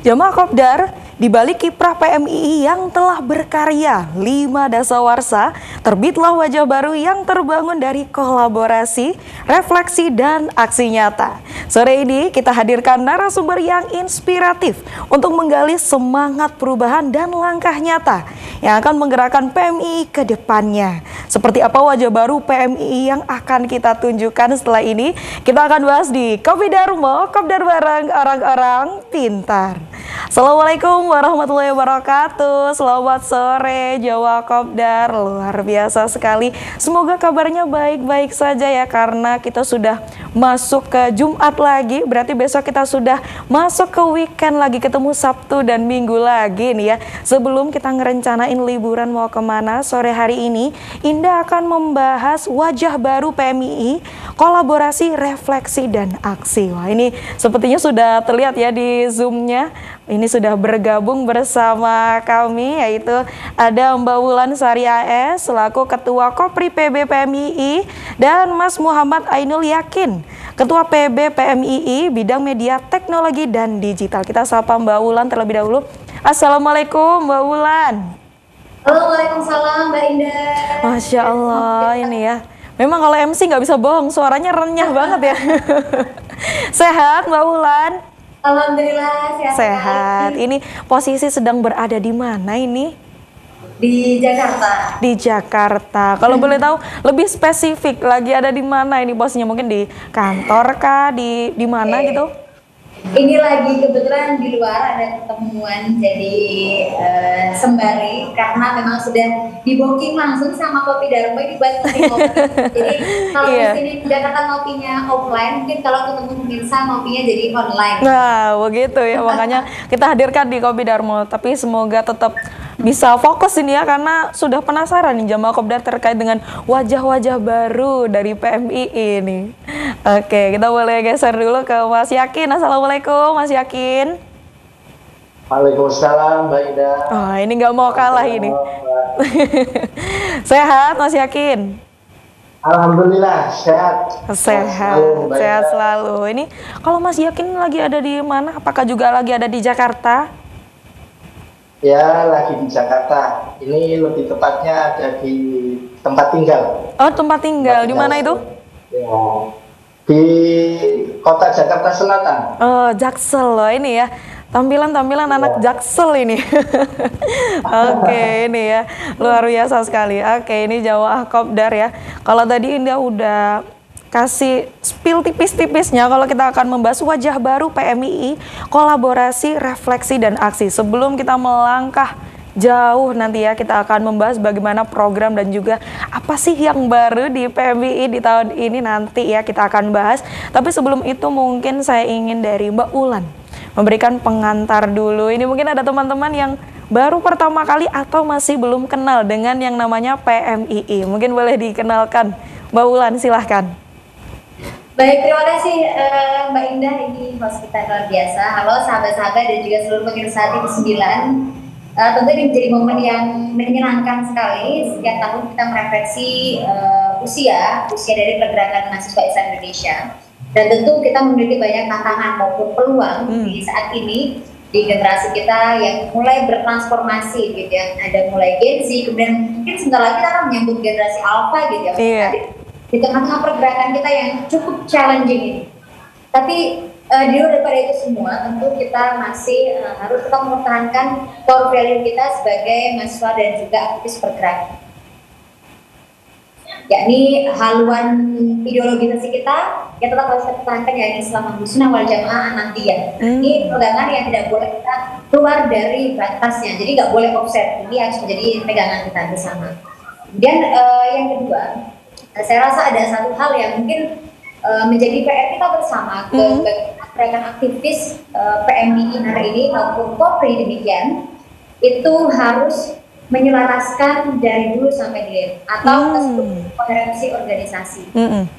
Jamaah Kopdar, di balik kiprah PMII yang telah berkarya 5 dasawarsa, terbitlah wajah baru yang terbangun dari kolaborasi, refleksi, dan aksi nyata. Sore ini kita hadirkan narasumber yang inspiratif untuk menggali semangat perubahan dan langkah nyata yang akan menggerakkan PMII ke depannya. Seperti apa wajah baru PMII yang akan kita tunjukkan setelah ini? Kita akan bahas di Kopi Darmo, Kopdar bareng orang-orang pintar. Assalamualaikum warahmatullahi wabarakatuh. Selamat sore Jawa Kopdar. Luar biasa sekali. Semoga kabarnya baik-baik saja ya, karena kita sudah masuk ke Jumat lagi. Berarti besok kita sudah masuk ke weekend lagi, ketemu Sabtu dan Minggu lagi nih ya. Sebelum kita ngerencanain liburan mau kemana sore hari ini, Indah akan membahas wajah baru PMII, kolaborasi, refleksi, dan aksi. Wah, ini sepertinya sudah terlihat ya di Zoom-nya. Ini sudah bergabung bersama kami, yaitu ada Mbak Wulan Sari AS selaku Ketua Kopri PB PMII, dan Mas Muhammad Ainul Yakin, Ketua PB PMII Bidang Media, Teknologi, dan Digital. Kita sapa Mbak Wulan terlebih dahulu. Assalamualaikum Mbak Wulan. Halo, waalaikumsalam Mbak Indah. Masya Allah, ini ya. Memang kalau MC nggak bisa bohong, suaranya renyah banget ya. Sehat Mbak Wulan? Alhamdulillah sehat. Sehat. Ini posisi sedang berada di mana ini? Di Jakarta. Di Jakarta. Kalau boleh tahu lebih spesifik, lagi ada di mana ini posisinya? Mungkin di kantor kah? Di mana gitu? Ini lagi kebetulan di luar ada pertemuan, jadi sembari karena memang sudah di booking langsung sama Kopi Darmo ini buat ngopi. Jadi kalau di sini di Jakarta ngopinya offline, mungkin kalau ketemu pemirsa ngopinya jadi online. Nah, begitu ya, makanya kita hadirkan di Kopi Darmo. Tapi semoga tetap bisa fokus ini ya, karena sudah penasaran nih jamaah Kopdar terkait dengan wajah-wajah baru dari PMII ini. Oke, kita boleh geser dulu ke Mas Yakin. Assalamualaikum Mas Yakin. Waalaikumsalam Mbak Indah. Oh, ini nggak mau kalah ini. Sehat Mas Yakin? Alhamdulillah sehat. Sehat selalu. Ini kalau Mas Yakin lagi ada di mana? Apakah juga lagi ada di Jakarta? Ya, lagi di Jakarta. Ini lebih tepatnya ada di tempat tinggal. Oh, tempat tinggal. Di mana itu? Ya, di kota Jakarta Selatan. Oh, Jaksel loh ini ya. Tampilan-tampilan anak Jaksel ini. Oke, ini ya. Luar biasa sekali. Oke, ini Jawa Kopdar ya. Kalau tadi Indah udah kasih spill tipis-tipisnya, kalau kita akan membahas wajah baru PMII, kolaborasi, refleksi, dan aksi. Sebelum kita melangkah jauh nanti ya, kita akan membahas bagaimana program dan juga apa sih yang baru di PMII di tahun ini nanti ya, kita akan bahas. Tapi sebelum itu mungkin saya ingin dari Mbak Wulan memberikan pengantar dulu. Ini mungkin ada teman-teman yang baru pertama kali atau masih belum kenal dengan yang namanya PMII. Mungkin boleh dikenalkan Mbak Wulan, silahkan. Baik, terima kasih Mbak Indah, ini host kita luar biasa. Halo sahabat-sahabat dan juga seluruh pemirsa TV 9. Tentu ini menjadi momen yang menyenangkan sekali. Setiap tahun kita merefleksi usia dari pergerakan mahasiswa Islam Indonesia. Dan tentu kita memiliki banyak tantangan maupun peluang di saat ini di generasi kita yang mulai bertransformasi gitu ya. Ada mulai Gen Z, kemudian mungkin sebentar lagi kita akan menyambut generasi Alpha gitu ya. Di tengah-tengah pergerakan kita yang cukup challenging ini. Tapi di luar daripada itu semua, tentu kita masih harus tetap mempertahankan core value kita sebagai mahasiswa dan juga aktivis pergerakan. Yakni haluan ideologisasi kita tetap harus pertahankan, yakni Islam Sunnah wal Jamaah Ahmadiyah. Ini pegangan yang tidak boleh kita keluar dari batasnya, jadi nggak boleh offset. Ini harus menjadi pegangan kita bersama. Kemudian yang kedua, saya rasa ada satu hal yang mungkin menjadi PR kita bersama bagi gerakan aktivis PMII hari ini maupun Kopri demikian, itu harus menyelaraskan dari dulu sampai hilir atau koherensi organisasi.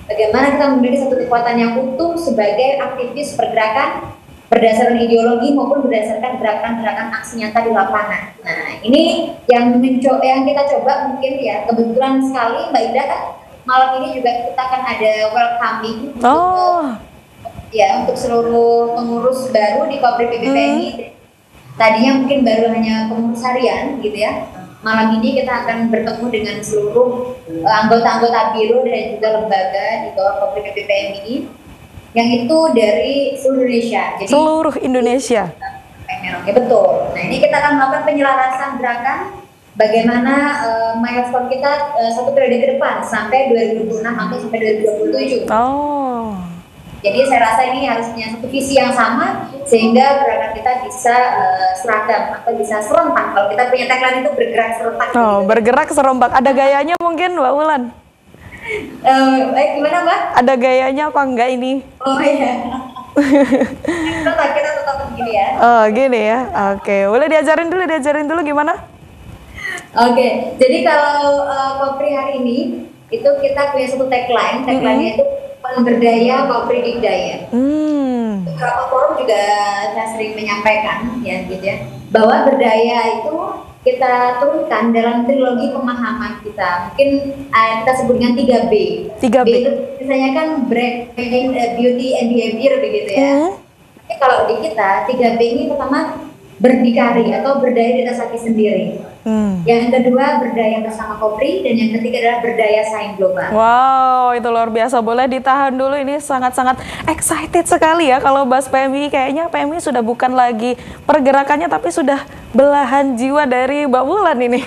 Bagaimana kita memiliki satu kekuatan yang utuh sebagai aktivis pergerakan berdasarkan ideologi maupun berdasarkan gerakan-gerakan aksi nyata di lapangan. Nah, ini yang kita coba mungkin ya, kebetulan sekali Mbak Ida malam ini juga kita akan ada welcoming untuk seluruh pengurus baru di Kopri PBPMI tadinya mungkin baru hanya pengurus harian gitu ya. Malam ini kita akan bertemu dengan seluruh anggota-anggota biro dan juga lembaga di bawah Kopri PMII yang itu dari seluruh Indonesia. Jadi seluruh Indonesia. Ya, betul. Nah ini kita akan melakukan penyelarasan gerakan bagaimana milestone kita satu periode ke depan sampai 2026 atau sampai 2027. Oh. Jadi saya rasa ini harus punya satu visi yang sama sehingga gerakan kita bisa seragam atau bisa serentak. Kalau kita punya tagline itu bergerak serentak. Oh, gitu. Bergerak serentak. Ada gayanya mungkin Mbak Wulan? Gimana Mbak? Ada gayanya apa enggak ini? Oh iya. Kita tetap begini ya. Oh gini ya. Oke, boleh diajarin dulu gimana? Oke, jadi kalau Kopri hari ini itu kita punya satu tagline-nya itu berdaya Kopri Dikdaya. Beberapa forum juga saya sering menyampaikan ya gitu ya, bahwa berdaya itu kita turunkan dalam trilogi pemahaman kita. Mungkin kita sebut dengan 3B. 3B. B itu misalnya kan brand, beauty and behavior begitu ya. Tapi kalau di kita 3B ini pertama berdikari atau berdaya di atas kaki sendiri. Yang kedua berdaya bersama Kopri, dan yang ketiga adalah berdaya saing global. Wow, itu luar biasa. Boleh ditahan dulu, ini sangat-sangat excited sekali ya kalau bahas PMI. Kayaknya PMI sudah bukan lagi pergerakannya tapi sudah belahan jiwa dari Mbak Wulan ini.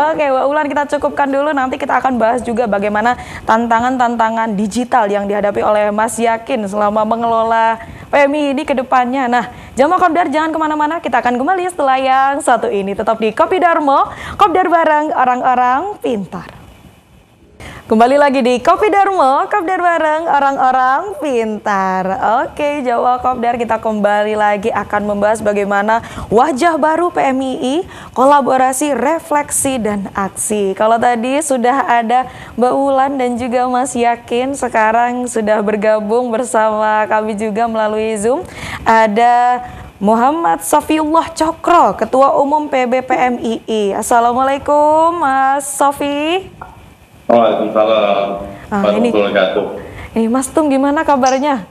Oke, Mbak Wulan, kita cukupkan dulu, nanti kita akan bahas juga bagaimana tantangan-tantangan digital yang dihadapi oleh Mas Yakin selama mengelola PMI ini ke depannya. Nah, Jamaah Kopdar jangan kemana-mana, kita akan kembali setelah yang satu ini. Tetap di Kopi Darmo, Kopdar bareng orang-orang pintar. Kembali lagi di Kopi Darmo, Kopdar bareng orang-orang pintar. Oke, Jawa Kopdar, kita kembali lagi akan membahas bagaimana wajah baru PMII, kolaborasi, refleksi, dan aksi. Kalau tadi sudah ada Mbak Wulan dan juga Mas Yakin, sekarang sudah bergabung bersama kami juga melalui Zoom. Ada Muhammad Sofiullah Cokro, Ketua Umum PB PMII. Assalamualaikum Mas Sofi. Waalaikumsalam warahmatullahi wabarakatuh. Ini Mas Tung, gimana kabarnya?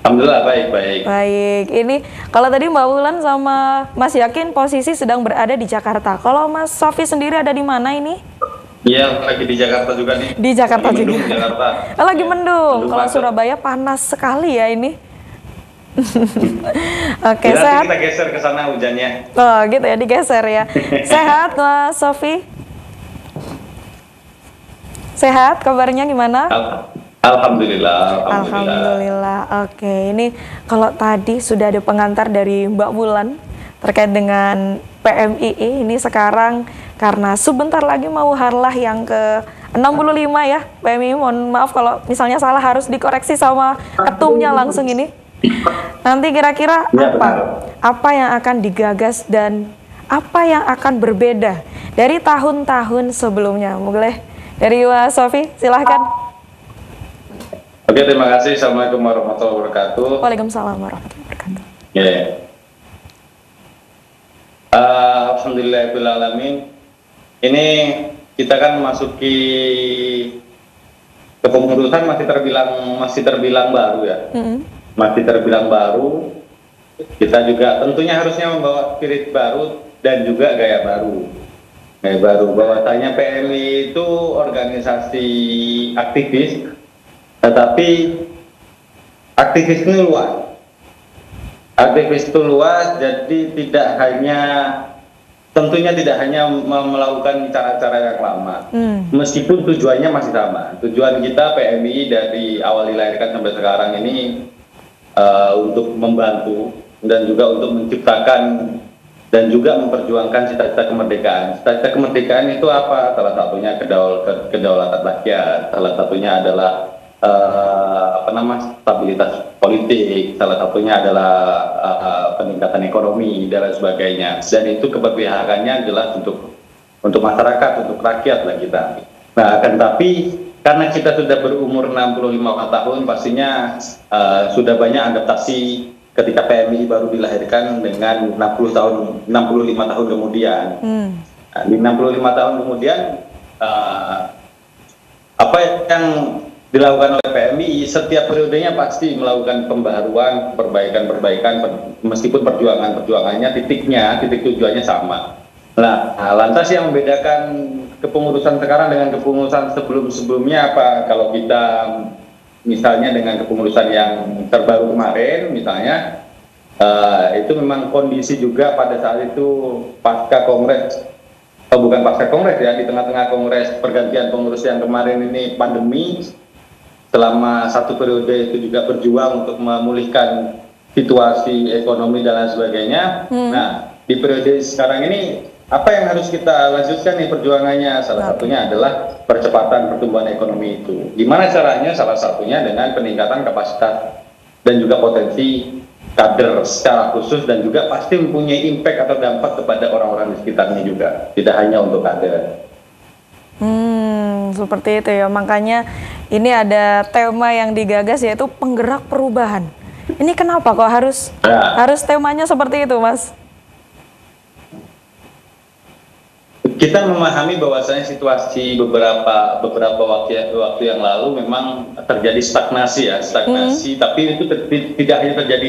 Alhamdulillah baik. Baik. Ini kalau tadi Mbak Wulan sama Mas Yakin posisi sedang berada di Jakarta. Kalau Mas Sofi sendiri ada di mana ini? Iya, lagi di Jakarta juga nih. Di Jakarta lagi juga. Mendung, Jakarta. Lagi mendung. Kalau banget. Surabaya panas sekali ya ini. Oke, Ya, sehat. kita geser ke sana hujannya. Oh, gitu ya, digeser ya. Sehat Mas Sofi? Sehat, kabarnya gimana? Alhamdulillah. Alhamdulillah. Oke, ini kalau tadi sudah ada pengantar dari Mbak Wulan terkait dengan PMII, ini sekarang karena sebentar lagi mau harlah yang ke 65 ya PMII. Mohon maaf kalau misalnya salah, harus dikoreksi sama ketumnya langsung ini. Nanti kira-kira apa yang akan digagas dan apa yang akan berbeda dari tahun-tahun sebelumnya? Boleh dari Mas Sofi, silahkan. Oke, terima kasih. Assalamualaikum warahmatullahi wabarakatuh. Waalaikumsalam warahmatullahi wabarakatuh. Alhamdulillahirrahmanirrahim. Ini kita kan masuki kepengurusan masih terbilang baru ya. Masih terbilang baru. Kita juga tentunya harusnya membawa spirit baru dan juga gaya baru. Bahwasanya PMI itu organisasi aktivis, tetapi aktivis ini luas. Aktivis itu luas, jadi tentunya tidak hanya melakukan cara-cara yang lama. Meskipun tujuannya masih sama. Tujuan kita PMI dari awal dilahirkan sampai sekarang ini untuk membantu dan juga untuk menciptakan dan juga memperjuangkan cita-cita kemerdekaan. Cita-cita kemerdekaan itu apa? Salah satunya kedaulatan rakyat, salah satunya adalah stabilitas politik, salah satunya adalah peningkatan ekonomi dan sebagainya. Dan itu keberpihakannya jelas untuk masyarakat, untuk rakyat lah kita. Nah, akan tapi karena kita sudah berumur 65 tahun, pastinya sudah banyak adaptasi ketika PMI baru dilahirkan dengan 65 tahun kemudian. Nah, di 65 tahun kemudian apa yang dilakukan oleh PMI setiap periodenya pasti melakukan pembaharuan, perbaikan-perbaikan, meskipun perjuangannya titik tujuannya sama. Nah, lantas yang membedakan kepengurusan sekarang dengan kepengurusan sebelum-sebelumnya apa? Kalau kita misalnya dengan kepengurusan yang terbaru kemarin misalnya, itu memang kondisi juga pada saat itu pasca kongres, bukan pasca kongres ya, di tengah-tengah kongres pergantian pengurus yang kemarin ini pandemi, selama satu periode itu juga berjuang untuk memulihkan situasi ekonomi dan lain sebagainya. Nah, di periode sekarang ini apa yang harus kita lanjutkan nih perjuangannya? Salah satunya adalah percepatan pertumbuhan ekonomi itu. Gimana caranya? Salah satunya dengan peningkatan kapasitas dan juga potensi kader secara khusus, dan juga pasti mempunyai impact atau dampak kepada orang-orang di sekitarnya juga, tidak hanya untuk kader. Seperti itu ya, makanya ini ada tema yang digagas yaitu penggerak perubahan. Ini kenapa kok harus temanya seperti itu, Mas? Kita memahami bahwasanya situasi beberapa waktu yang lalu memang terjadi stagnasi, tapi itu tidak hanya terjadi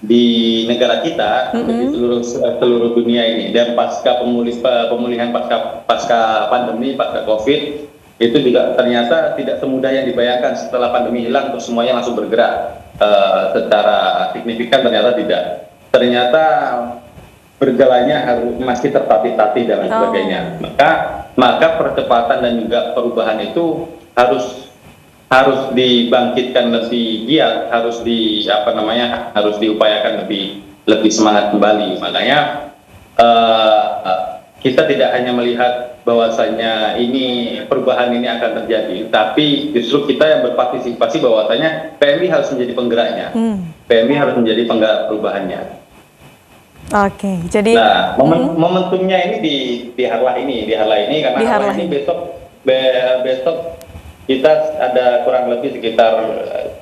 di negara kita, di seluruh dunia ini. Dan pasca pemulihan pasca pandemi, pasca COVID, itu juga ternyata tidak semudah yang dibayangkan. Setelah pandemi hilang terus semuanya langsung bergerak secara signifikan, ternyata tidak. Ternyata berjalannya harus masih tertatih-tatih dan lain sebagainya. Maka percepatan dan juga perubahan itu harus dibangkitkan lebih giat, harus diupayakan lebih semangat kembali. Makanya kita tidak hanya melihat bahwasanya ini perubahan ini akan terjadi, tapi justru kita yang berpartisipasi bahwasanya PMI harus menjadi penggeraknya. PMI harus menjadi penggerak perubahannya. Oke, jadi momentumnya ini di Harlah ini karena Harlah ini besok kita ada kurang lebih sekitar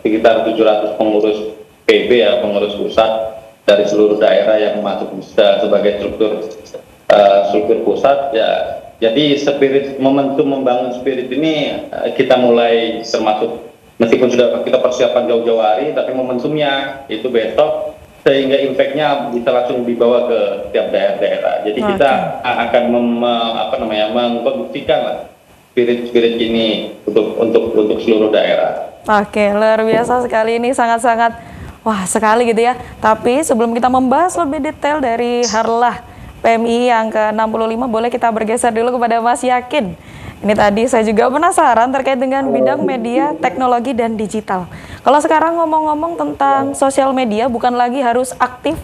700 pengurus PB ya, pengurus pusat dari seluruh daerah yang masuk sebagai struktur pusat ya. Jadi momentum membangun spirit ini kita mulai, termasuk meskipun sudah kita persiapan jauh-jauh hari, tapi momentumnya itu besok, sehingga impactnya bisa langsung dibawa ke setiap daerah. Jadi kita akan mengkondisikan spirit ini untuk seluruh daerah. Oke, luar biasa sekali, ini sangat-sangat wah sekali gitu ya. Tapi sebelum kita membahas lebih detail dari Harlah PMI yang ke-65, boleh kita bergeser dulu kepada Mas Yakin. Ini tadi saya juga penasaran terkait dengan bidang media, teknologi, dan digital. Kalau sekarang ngomong-ngomong tentang sosial media, bukan lagi harus aktif,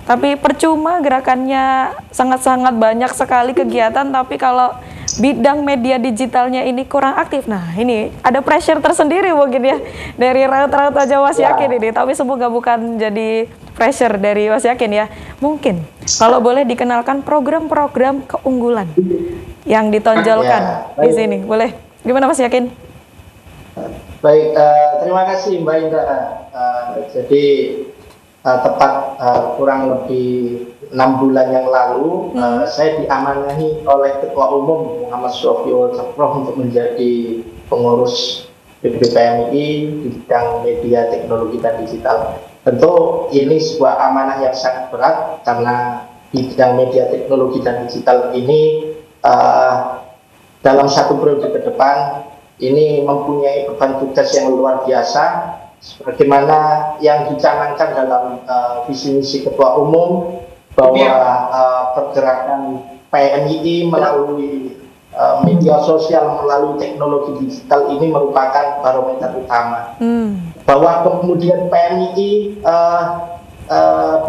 tapi percuma gerakannya sangat-sangat banyak sekali kegiatan, tapi kalau bidang media digitalnya ini kurang aktif. Nah, ini ada pressure tersendiri mungkin ya dari raut-raut aja Mas Yakin ini, tapi semoga bukan jadi pressure dari Mas Yakin ya. Mungkin kalau boleh dikenalkan program-program keunggulan yang ditonjolkan di sini, boleh? Gimana Mas Yakin? Baik, terima kasih Mbak Indra. Jadi tepat kurang lebih 6 bulan yang lalu, saya diamanahi oleh Ketua Umum Muhammad Syafiul Sakroh untuk menjadi pengurus PMI di bidang media, teknologi, dan digital. Tentu ini sebuah amanah yang sangat berat karena bidang media, teknologi, dan digital ini dalam satu periode ke depan ini mempunyai beban tugas yang luar biasa, sebagaimana yang dicanangkan dalam visi misi Ketua Umum bahwa pergerakan PMI melalui media sosial, melalui teknologi digital ini merupakan barometer utama. Bahwa kemudian PMI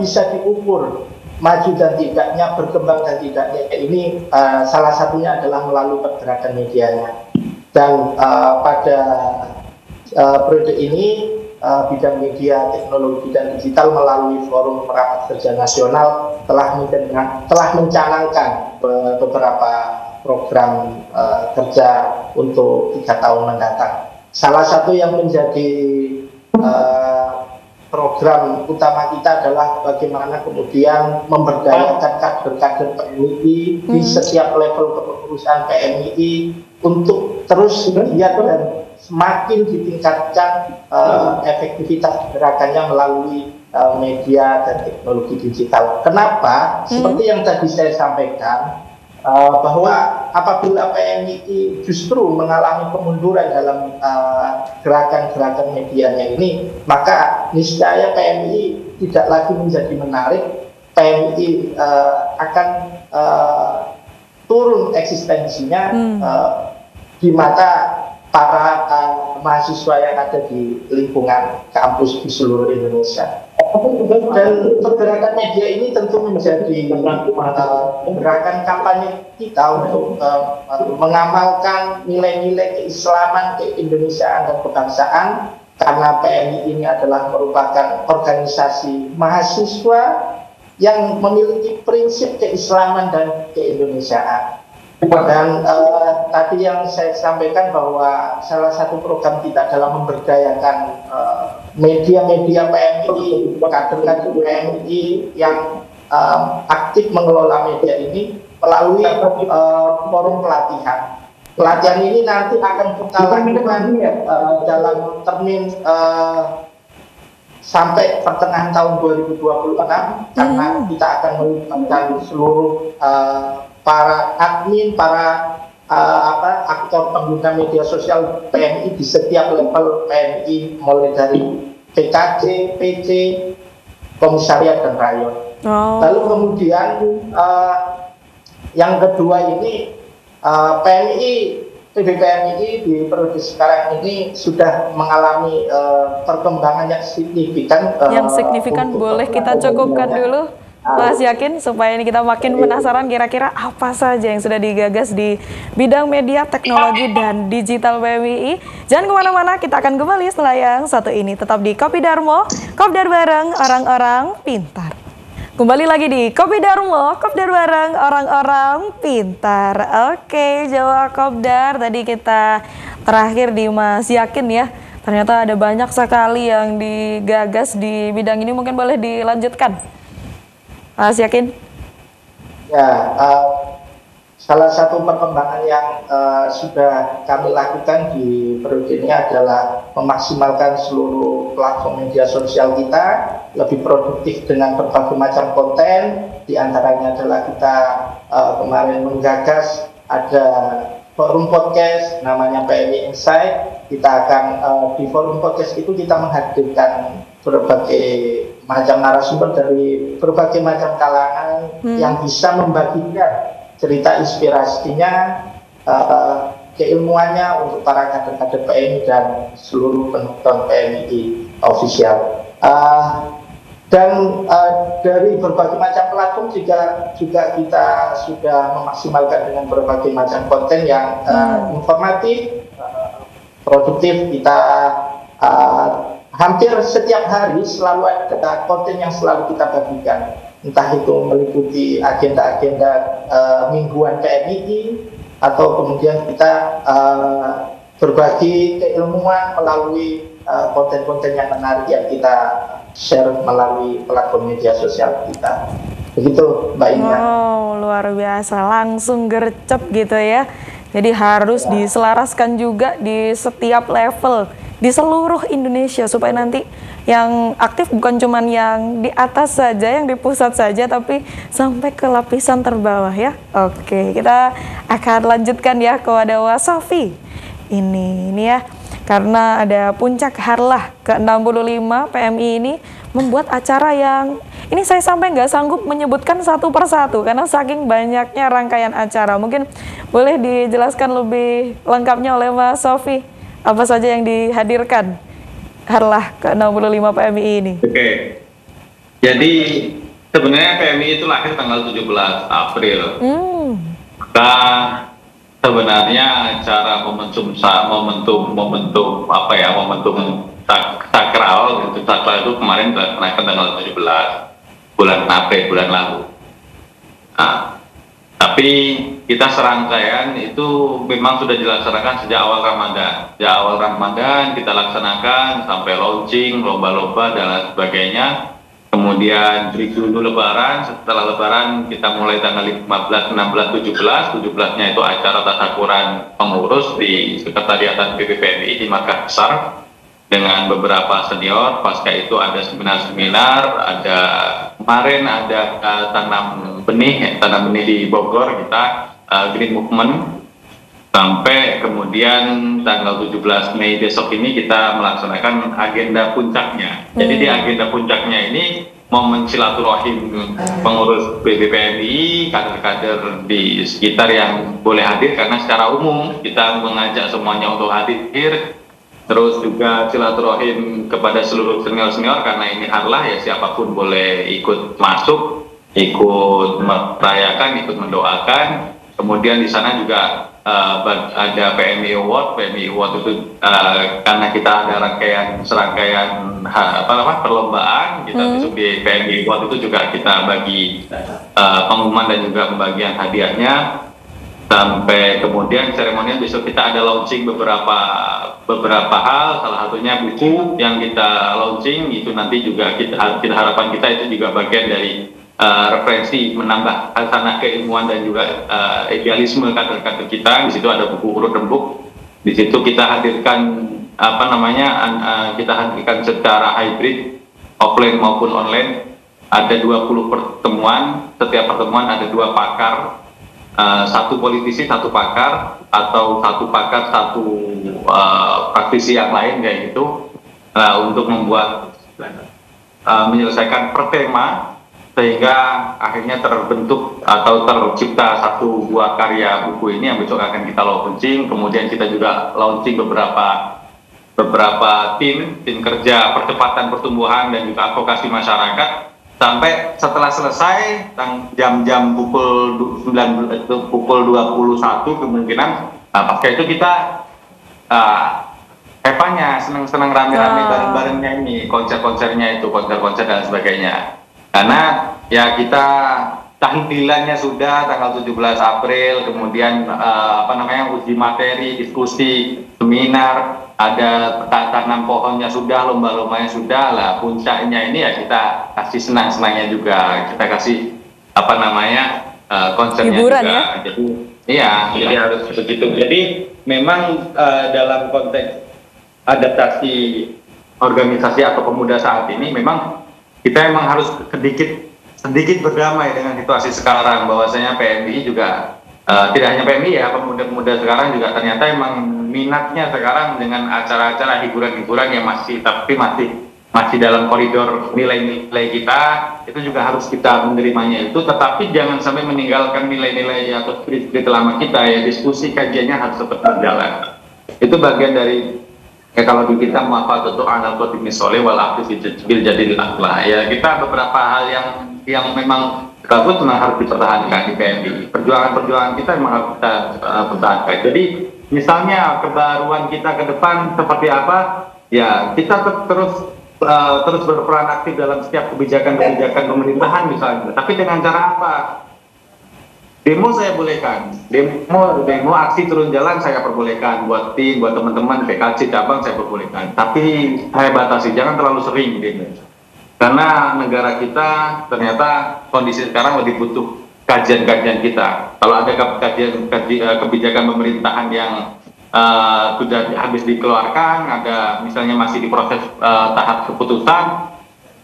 bisa diukur maju dan tidaknya, berkembang dan tidaknya, ini salah satunya adalah melalui pergerakan medianya. Dan pada periode ini bidang media, teknologi, dan digital melalui forum rapat kerja nasional telah mencanangkan beberapa program kerja untuk 3 tahun mendatang. Salah satu yang menjadi program utama kita adalah bagaimana kemudian memberdayakan kader-kader PMI di setiap level kepengurusan PMI untuk terus giat dan semakin ditingkatkan efektivitas gerakannya melalui media dan teknologi digital. Kenapa? Seperti yang tadi saya sampaikan, bahwa apabila PMII justru mengalami kemunduran dalam gerakan-gerakan medianya ini, maka niscaya PMII tidak lagi menjadi menarik. PMII akan turun eksistensinya di mata para mahasiswa yang ada di lingkungan kampus di seluruh Indonesia. Dan pergerakan media ini tentu menjadi gerakan kampanye kita untuk mengamalkan nilai-nilai keislaman, keindonesiaan, dan kebangsaan, karena PMI ini adalah merupakan organisasi mahasiswa yang memiliki prinsip keislaman dan keindonesiaan. Dan tadi yang saya sampaikan bahwa salah satu program kita adalah memberdayakan media-media PMI, kader-kader PMI yang aktif mengelola media ini melalui forum pelatihan. Pelatihan ini nanti akan kita lakukan dalam termin sampai pertengahan tahun 2026, karena kita akan melibatkan seluruh para admin, para aktor pengguna media sosial PMI di setiap level PMI, mulai dari PKJ, PC, komisariat, dan rayon. Lalu kemudian yang kedua ini PBPMI di periode sekarang ini sudah mengalami perkembangan yang signifikan. Boleh kita cukupkan dulu, Mas Yakin, supaya ini kita makin penasaran kira-kira apa saja yang sudah digagas di bidang media, teknologi, dan digital PMII. Jangan kemana-mana, kita akan kembali setelah yang satu ini. Tetap di Kopi Darmo, Kopdar bareng orang-orang pintar. Kembali lagi di Kopi Darmo, Kopdar bareng orang-orang pintar. Oke, Jawa Kopdar, tadi kita terakhir di Mas Yakin ya. Ternyata ada banyak sekali yang digagas di bidang ini, mungkin boleh dilanjutkan, Mas Yakin? Ya, salah satu perkembangan yang sudah kami lakukan di periode ini adalah memaksimalkan seluruh platform media sosial kita lebih produktif dengan berbagai macam konten. Di antaranya adalah kita kemarin menggagas ada forum podcast namanya PMI Insight. Kita akan di forum podcast itu kita menghadirkan berbagai macam narasumber dari berbagai macam kalangan yang bisa membagikan cerita inspirasinya, keilmuannya untuk para kader-kader PMI dan seluruh penonton PMI official. Dan dari berbagai macam platform juga kita sudah memaksimalkan dengan berbagai macam konten yang informatif, produktif. Kita hampir setiap hari selalu ada konten yang selalu kita bagikan, entah itu meliputi agenda-agenda mingguan PMII, atau kemudian kita berbagi keilmuan melalui konten-konten yang menarik yang kita share melalui platform media sosial kita. Begitu, Mbak Indah. Wow, luar biasa, langsung gercep gitu ya. Jadi harus diselaraskan juga di setiap level, di seluruh Indonesia, supaya nanti yang aktif bukan cuman yang di atas saja, yang di pusat saja, tapi sampai ke lapisan terbawah ya. Oke, kita akan lanjutkan ya kepada Wasofi. Ini ya, karena ada puncak Harlah ke-65 PMI ini membuat acara yang ini saya sampai nggak sanggup menyebutkan satu persatu karena saking banyaknya rangkaian acara. Mungkin boleh dijelaskan lebih lengkapnya oleh Mas Sofi, apa saja yang dihadirkan Harlah ke-65 PMI ini? Oke, jadi sebenarnya PMI itu lahir tanggal 17 April. Maka sebenarnya acara momentum sakral itu kemarin dilaksanakan tanggal 17 bulan April, bulan lalu. Nah, tapi kita serangkaian itu memang sudah dilaksanakan sejak awal Ramadan. Sejak awal Ramadan kita laksanakan sampai launching, lomba-lomba dan lain sebagainya. kemudian break dulu Lebaran. Setelah Lebaran kita mulai tanggal 15, 16, 17. 17-nya itu acara tasyakuran pengurus di Sekretariatan PBPMI di Markas Besar dengan beberapa senior. Pasca itu ada seminar-seminar, ada kemarin ada tanam benih di Bogor kita Green Movement, sampai kemudian tanggal 17 Mei besok ini kita melaksanakan agenda puncaknya. Jadi di agenda puncaknya ini momen silaturahim pengurus BBPMI, kader-kader di sekitar yang boleh hadir, karena secara umum kita mengajak semuanya untuk hadir. Terus juga silaturahim kepada seluruh senior-senior, karena ini harlah ya siapapun boleh ikut masuk, ikut merayakan, ikut mendoakan. Kemudian di sana juga ada PMI Award. PMI Award itu karena kita ada serangkaian perlombaan, kita besok di PMI Award itu juga kita bagi pengumuman dan juga pembagian hadiahnya. Sampai kemudian seremonial besok kita ada launching beberapa hal, salah satunya buku yang kita launching itu nanti juga kita harapan kita itu juga bagian dari referensi, menambah hasanah keilmuan dan juga idealisme kader-kader kita. Di situ ada buku urut rembuk. Di situ kita hadirkan kita hadirkan secara hybrid, offline maupun online. Ada 20 pertemuan. Setiap pertemuan ada 2 pakar, satu politisi, satu pakar, atau satu pakar, satu praktisi yang lain kayak gitu, untuk membuat menyelesaikan per tema, sehingga akhirnya terbentuk atau tercipta satu buah karya buku ini yang besok akan kita launching. Kemudian kita juga launching beberapa tim kerja percepatan pertumbuhan dan juga advokasi masyarakat. Sampai setelah selesai jam-jam pukul 21 kemungkinan, pasca itu kita Evanya senang-senang rame-rame bareng-barengnya ini, konser-konsernya itu, konser-konser dan sebagainya. Karena ya kita tahlilannya sudah tanggal 17 April, kemudian uji materi, diskusi, seminar, ada tanam pohonnya sudah, lomba-lombanya sudah lah. Puncaknya ini ya kita kasih senang-senangnya juga, kita kasih konsernya hiburan juga. Ya? Jadi harus begitu. Jadi memang dalam konteks adaptasi organisasi atau pemuda saat ini memang kita emang harus sedikit berdamai dengan situasi sekarang, bahwasanya PMI juga tidak hanya PMI ya, pemuda-pemuda sekarang juga ternyata emang minatnya sekarang dengan acara-acara hiburan-hiburan yang masih dalam koridor nilai-nilai kita, itu juga harus kita menerimanya itu, tetapi jangan sampai meninggalkan nilai-nilai atau spirit lama kita ya. Diskusi kajiannya harus tetap berjalan. Itu bagian dari kalau di kita muafatul anal qadimi soleh wal aktif bil jadil aklah ya. Kita beberapa hal yang memang bagus memang harus dipertahankan di PMI. Perjuangan kita memang harus kita pertahankan. Jadi misalnya kebaruan kita ke depan seperti apa ya, kita terus berperan aktif dalam setiap kebijakan pemerintahan misalnya. Tapi dengan cara apa? Demo saya bolehkan, demo aksi turun jalan saya perbolehkan, buat tim, buat teman-teman PKC cabang saya perbolehkan. Tapi saya batasi, jangan terlalu sering demo. Karena negara kita ternyata kondisi sekarang lebih butuh kajian-kajian kita. Kalau ada kebijakan pemerintahan yang sudah habis dikeluarkan, ada misalnya masih di proses tahap keputusan,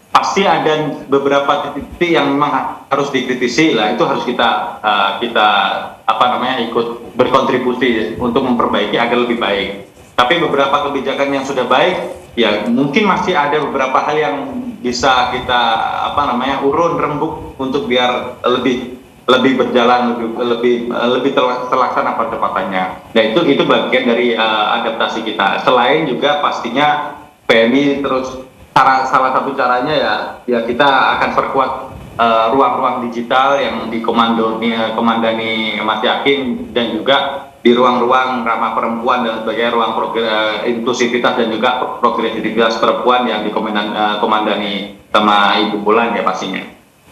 pasti ada beberapa titik yang memang harus dikritisi lah. Itu harus kita ikut berkontribusi untuk memperbaiki agar lebih baik. Tapi beberapa kebijakan yang sudah baik ya mungkin masih ada beberapa hal yang bisa kita urun rembuk untuk biar lebih berjalan, lebih terlaksana percepatannya. Nah itu bagian dari adaptasi kita. Selain juga pastinya PMI terus salah satu caranya ya kita akan perkuat ruang-ruang digital yang dikomandani Mas Yakin, dan juga di ruang-ruang ramah perempuan dan sebagainya, ruang inklusivitas dan juga progresivitas perempuan yang dikomandani sama Ibu Bulan ya pastinya.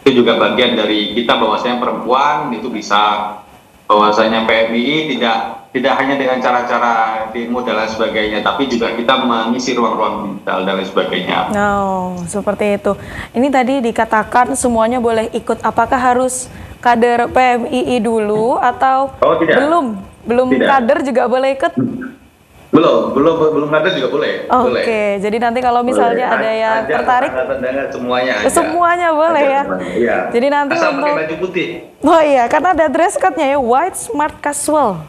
Itu juga bagian dari kita, bahwasanya perempuan itu bisa, bahwasanya PMI tidak tidak hanya dengan cara-cara demo dan lain sebagainya, tapi juga kita mengisi ruang-ruang digital dan lain sebagainya. Oh, seperti itu. Ini tadi dikatakan semuanya boleh ikut. Apakah harus kader PMII dulu atau tidak. Belum tidak. kader juga boleh ikut? Belum kader juga boleh. Oke, jadi nanti kalau misalnya ada yang tertarik, semuanya boleh ya. Iya. Jadi nanti asal untuk pakai baju putih. Oh iya, karena ada dress code-nya ya, white smart casual.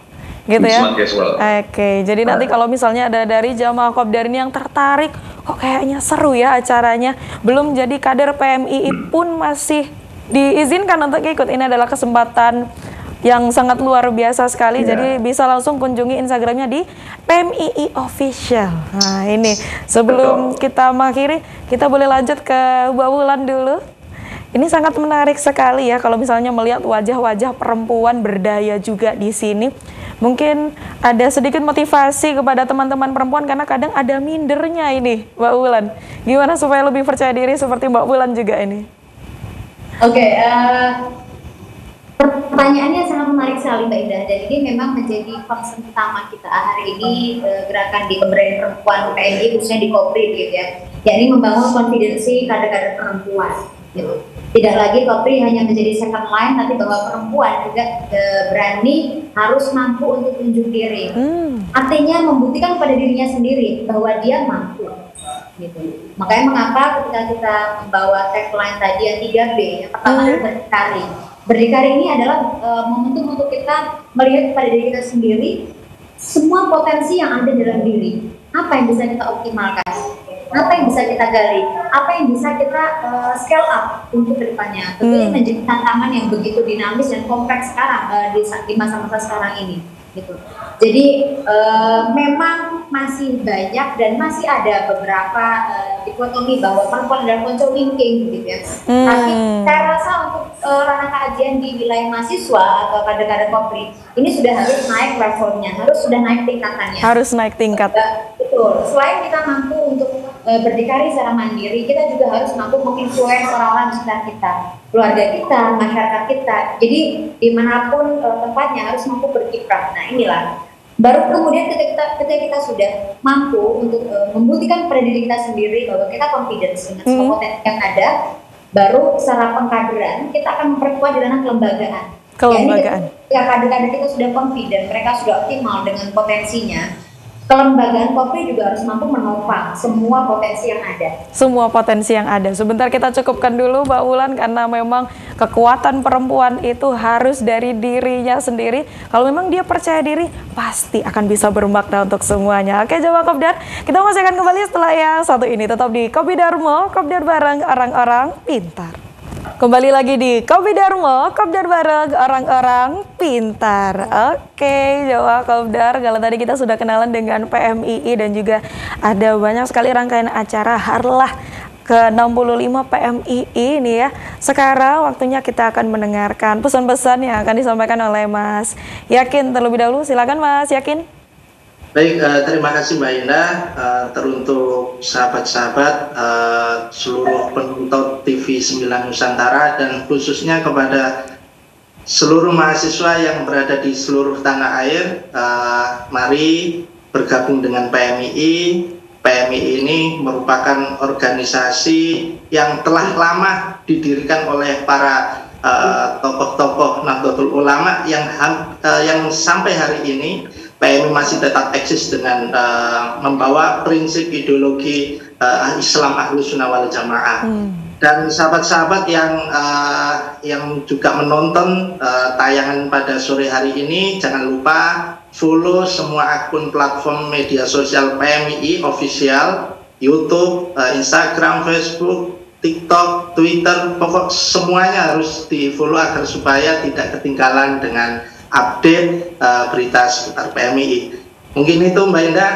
Gitu ya. Smart casual. Oke, jadi nanti kalau misalnya ada dari jamaah Kopdar ini yang tertarik, kok kayaknya seru ya acaranya, belum jadi kader PMII pun masih diizinkan untuk ikut. Ini adalah kesempatan yang sangat luar biasa sekali. Jadi bisa langsung kunjungi Instagramnya di PMII Official. Nah ini sebelum kita mengakhiri, kita boleh lanjut ke Mbak Wulan dulu. Ini sangat menarik sekali ya kalau misalnya melihat wajah-wajah perempuan berdaya juga di sini. Mungkin ada sedikit motivasi kepada teman-teman perempuan karena kadang ada mindernya ini, Mbak Wulan. Gimana supaya lebih percaya diri seperti Mbak Wulan juga ini? Oke, pertanyaannya sangat menarik sekali Mbak Indah, dan ini memang menjadi concern utama kita hari ini, gerakan di pemberdayaan perempuan PMI khususnya di Kopri gitu ya, yakni membangun konfidensi kader-kader perempuan gitu. Tidak lagi Kopri hanya menjadi second line, tapi bahwa perempuan juga berani harus mampu untuk tunjuk diri. Artinya membuktikan pada dirinya sendiri bahwa dia mampu gitu. Makanya mengapa ketika kita membawa tagline tadi yang 3B, yang pertama adalah berdikari. Berdikari ini adalah momentum untuk kita melihat pada diri kita sendiri semua potensi yang ada dalam diri. Apa yang bisa kita optimalkan? Apa yang bisa kita gali? Apa yang bisa kita scale up untuk kedepannya? Tentunya menjadi tantangan yang begitu dinamis dan kompleks sekarang di masa-masa sekarang ini. Gitu. Jadi memang masih banyak dan masih ada beberapa dikotomi bahwa perempuan adalah konco wingking gitu ya. Tapi saya rasa untuk ranah kajian di wilayah mahasiswa atau kader-kader Kopri ini sudah harus naik levelnya, sudah naik tingkatannya. Harus naik tingkat. Betul. Selain kita mampu untuk berdikari secara mandiri, kita juga harus mampu menginfluence orang-orang di sekitar kita, keluarga kita, masyarakat kita. Jadi dimanapun tempatnya harus mampu berkiprah. Nah inilah. Baru kemudian ketika kita sudah mampu untuk membuktikan pada diri kita sendiri bahwa kita confidence dengan semua potensi yang ada, baru secara pengkaderan kita akan memperkuat di ranah kelembagaan. Ketika kader-kader kita sudah confident, mereka sudah optimal dengan potensinya, kelembagaan Kopri juga harus mampu menopang semua potensi yang ada. Semua potensi yang ada. Sebentar kita cukupkan dulu Mbak Wulan, karena memang kekuatan perempuan itu harus dari dirinya sendiri. Kalau memang dia percaya diri, pasti akan bisa bermakna untuk semuanya. Oke jamaah Kopdar, kita masih akan kembali setelah yang satu ini. Tetap di Kopi Darmo, Kopdar bareng orang-orang pintar. Kembali lagi di Kopi Darmo, Kopdar bareng orang-orang pintar. Oke, Jawa Kopdar, kalau tadi kita sudah kenalan dengan PMII dan juga ada banyak sekali rangkaian acara Harlah ke-65 PMII ini ya. Sekarang waktunya kita akan mendengarkan pesan-pesan yang akan disampaikan oleh Mas Yakin terlebih dahulu. Silakan Mas Yakin. Baik, terima kasih Mbak Indah. Teruntuk sahabat-sahabat seluruh penonton TV 9 Nusantara dan khususnya kepada seluruh mahasiswa yang berada di seluruh tanah air, mari bergabung dengan PMII. PMII ini merupakan organisasi yang telah lama didirikan oleh para tokoh-tokoh Nahdlatul Ulama yang sampai hari ini PMI masih tetap eksis dengan membawa prinsip ideologi Islam Ahlus Sunnah wal Jamaah. Dan sahabat-sahabat yang juga menonton tayangan pada sore hari ini, jangan lupa follow semua akun platform media sosial PMII Official, YouTube, Instagram, Facebook, TikTok, Twitter, pokok semuanya harus di follow agar supaya tidak ketinggalan dengan update berita seputar PMII. Mungkin itu Mbak Indah,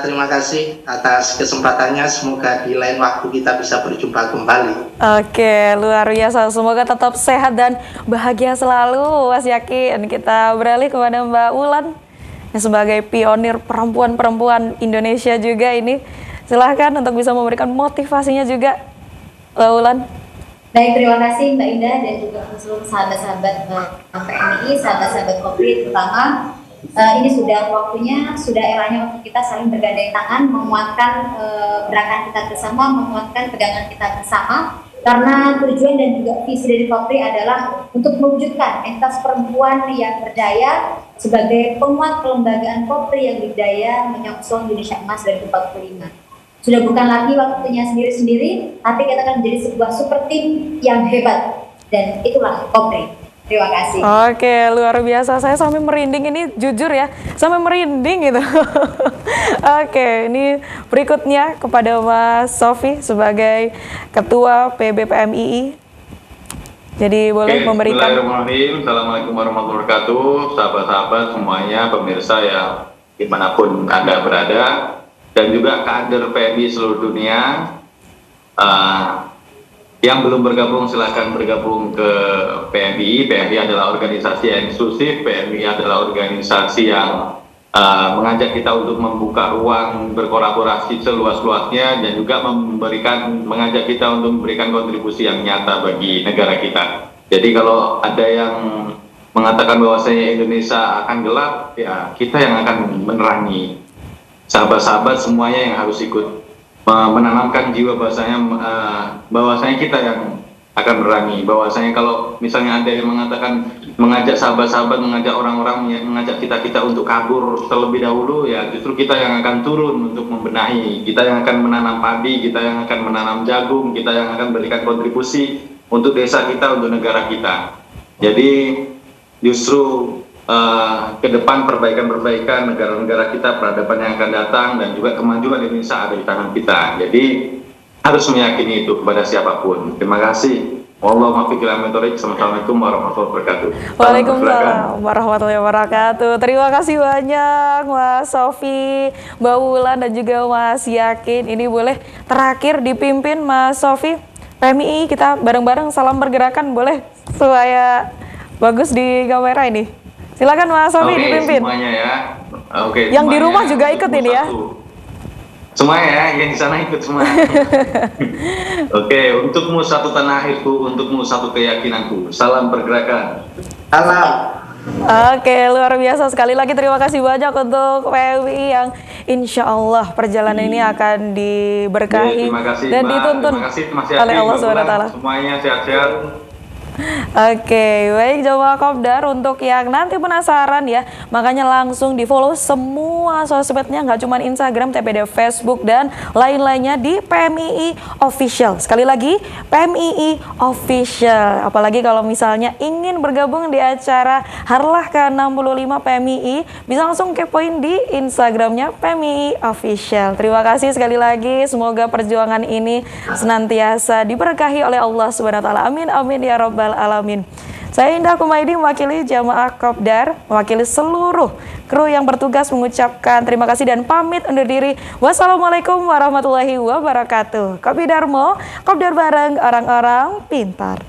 terima kasih atas kesempatannya, semoga di lain waktu kita bisa berjumpa kembali. Oke, luar biasa, semoga tetap sehat dan bahagia selalu Mas Yakin. Kita beralih kepada Mbak Wulan yang sebagai pionir perempuan-perempuan Indonesia juga ini. Silahkan untuk bisa memberikan motivasinya juga Mbak Wulan. Baik, terima kasih Mbak Indah dan juga seluruh sahabat-sahabat PMII, sahabat-sahabat Kopri terutama. ini sudah waktunya, sudah eranya untuk kita saling bergandeng tangan, menguatkan gerakan kita bersama, menguatkan pegangan kita bersama. Karena tujuan dan juga visi dari Kopri adalah untuk mewujudkan entitas perempuan yang berdaya sebagai penguat kelembagaan Kopri yang berdaya menyongsong Indonesia Emas 2045. Sudah bukan lagi waktunya sendiri-sendiri, tapi kita akan menjadi sebuah super tim yang hebat, dan itulah Kopri. Terima kasih. Oke, luar biasa. Saya sampai merinding ini, jujur ya, sampai merinding gitu. Oke, ini berikutnya kepada Mas Sofi sebagai Ketua PBPMII. Jadi boleh memberikan. Bismillahirrahmanirrahim. Assalamualaikum warahmatullahi wabarakatuh. Sahabat-sahabat semuanya, pemirsa yang dimanapun Anda berada, dan juga kader PMI seluruh dunia. Yang belum bergabung silahkan bergabung ke PMI. PMI adalah organisasi yang inklusif. PMI adalah organisasi yang mengajak kita untuk membuka ruang berkolaborasi seluas-luasnya, dan juga mengajak kita untuk memberikan kontribusi yang nyata bagi negara kita. Jadi kalau ada yang mengatakan bahwasanya Indonesia akan gelap, ya kita yang akan menerangi. Sahabat-sahabat semuanya yang harus ikut menanamkan jiwa bahwasanya kita yang akan menerangi. Bahwasanya kalau misalnya ada yang mengajak sahabat-sahabat, mengajak orang-orang, mengajak kita untuk kabur terlebih dahulu, ya justru kita yang akan turun untuk membenahi. Kita yang akan menanam padi, kita yang akan menanam jagung, kita yang akan berikan kontribusi untuk desa kita, untuk negara kita. Jadi justru ke depan perbaikan-perbaikan negara-negara kita, peradaban yang akan datang, dan juga kemajuan Indonesia ada di tangan kita. Jadi harus meyakini itu kepada siapapun. Terima kasih. Assalamualaikum warahmatullahi wabarakatuh. Waalaikumsalam warahmatullahi wabarakatuh. Terima kasih banyak Mas Sofi, Mbak Wulan, dan juga Mas Yakin. Ini boleh terakhir dipimpin Mas Sofi. PMI kita bareng-bareng salam pergerakan, boleh, supaya bagus di kamera ini. Silakan Mas Sofi dipimpin. Semuanya ya. Yang di rumah juga ikut ini ya. Semuanya ya, yang di sana ikut semua. Untukmu satu tanah airku, untukmu satu keyakinanku. Salam pergerakan. Salam. Luar biasa. Sekali lagi terima kasih banyak untuk PMI yang insya Allah perjalanan ini akan diberkahi dan dituntun oleh Allah SWT. Semuanya sehat-sehat. Baik jemaah Kopdar, untuk yang nanti penasaran ya, makanya langsung di follow semua sosmednya, nggak cuma Instagram, TPD, Facebook, dan lain-lainnya di PMII Official. Sekali lagi, PMII Official. Apalagi kalau misalnya ingin bergabung di acara Harlah ke-65 PMII, bisa langsung kepoin di Instagramnya PMII Official. Terima kasih sekali lagi, semoga perjuangan ini senantiasa diberkahi oleh Allah SWT. Amin, amin ya Rabbal Alamin. Saya Indah Kumaidi mewakili jamaah Kopdar, mewakili seluruh kru yang bertugas mengucapkan terima kasih dan pamit undur diri. Wassalamualaikum warahmatullahi wabarakatuh. Kopi Darmo, Kopdar bareng orang-orang pintar.